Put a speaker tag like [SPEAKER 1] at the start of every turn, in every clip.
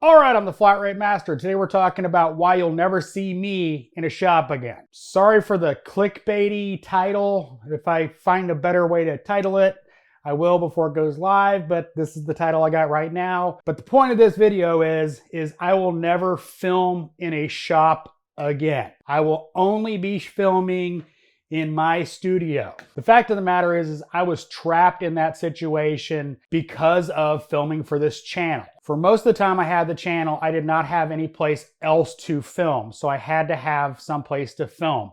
[SPEAKER 1] All right, I'm the Flat Rate Master. Today we're talking about why you'll never see me in a shop again. Sorry for the clickbaity title. If I find a better way to title it, I will before it goes live, but this is the title I got right now. But the point of this video is I will never film in a shop again. I will only be filming in my studio. The fact of the matter is I was trapped in that situation because of filming for this channel. For most of the time I had the channel, I did not have any place else to film, so I had to have some place to film.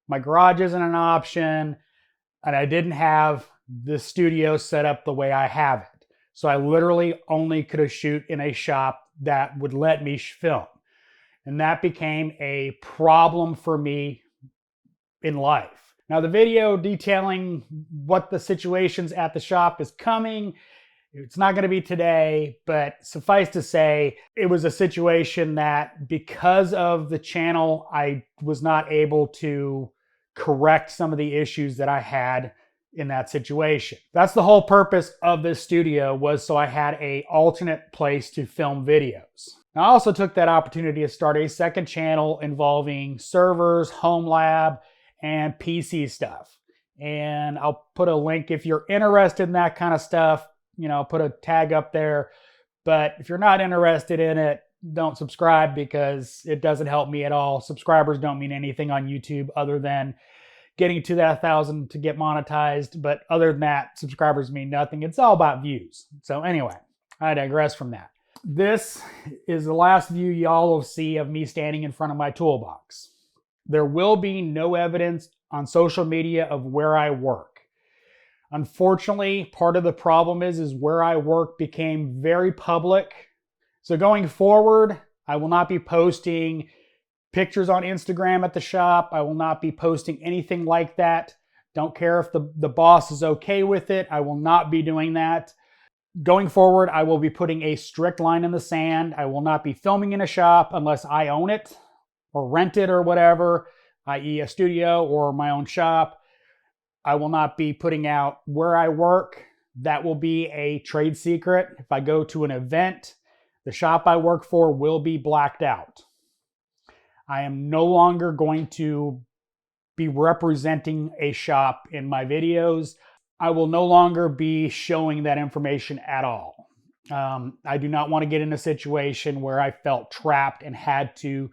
[SPEAKER 1] My garage isn't an option, and I didn't have the studio set up the way I have it. So I literally only could shoot in a shop that would let me film. And that became a problem for me in life. Now the video detailing what the situations at the shop is coming. It's not going to be today, but suffice to say, it was a situation that because of the channel, I was not able to correct some of the issues that I had in that situation. That's the whole purpose of this studio, was so I had an alternate place to film videos. Now, I also took that opportunity to start a second channel involving servers, home lab, and PC stuff. And I'll put a link if you're interested in that kind of stuff. You know, put a tag up there. But if you're not interested in it, don't subscribe because it doesn't help me at all. Subscribers don't mean anything on YouTube other than getting to that 1,000 to get monetized. But other than that, subscribers mean nothing. It's all about views. So anyway, I digress from that. This is the last view y'all will see of me standing in front of my toolbox. There will be no evidence on social media of where I work. Unfortunately, part of the problem is where I work became very public. So going forward, I will not be posting pictures on Instagram at the shop. I will not be posting anything like that. Don't care if the boss is okay with it. I will not be doing that. Going forward, I will be putting a strict line in the sand. I will not be filming in a shop unless I own it or rent it or whatever, i.e. a studio or my own shop. I will not be putting out where I work. That will be a trade secret. If I go to an event, the shop I work for will be blacked out. I am no longer going to be representing a shop in my videos. I will no longer be showing that information at all. I do not want to get in a situation where I felt trapped and had to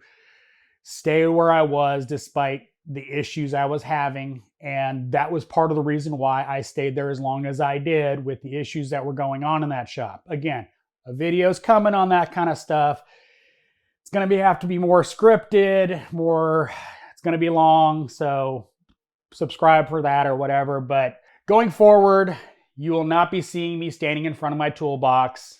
[SPEAKER 1] stay where I was despite the issues I was having. And that was part of the reason why I stayed there as long as I did with the issues that were going on in that shop. Again, a video's coming on that kind of stuff. It's going to have to be more scripted, it's going to be long, so subscribe for that or whatever. But going forward, you will not be seeing me standing in front of my toolbox,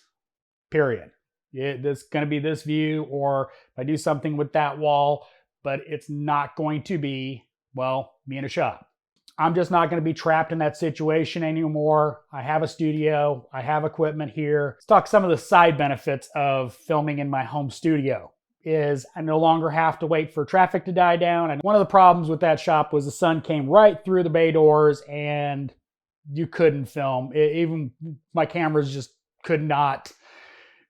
[SPEAKER 1] period. It's going to be this view, or if I do something with that wall, but it's not going to be, well, me in a shop. I'm just not going to be trapped in that situation anymore. I have a studio. I have equipment here. Let's talk some of the side benefits of filming in my home studio. Is I no longer have to wait for traffic to die down. And one of the problems with that shop was the sun came right through the bay doors and you couldn't film. Even my cameras just could not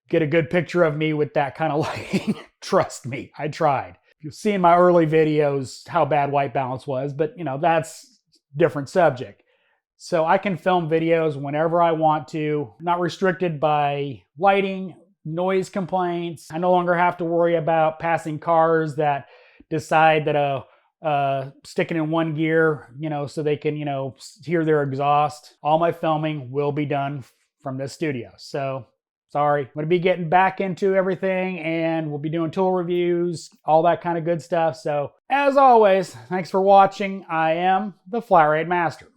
[SPEAKER 1] get a good picture of me with that kind of lighting. Trust me, I tried. You'll see in my early videos how bad white balance was, but you know, that's a different subject. So I can film videos whenever I want to, not restricted by lighting, noise complaints. I no longer have to worry about passing cars that decide that stick it in one gear, you know, so they can, you know, hear their exhaust. All my filming will be done from this studio. So sorry, I'm going to be getting back into everything and we'll be doing tool reviews, all that kind of good stuff. So as always, thanks for watching. I am the Flat Rate Master.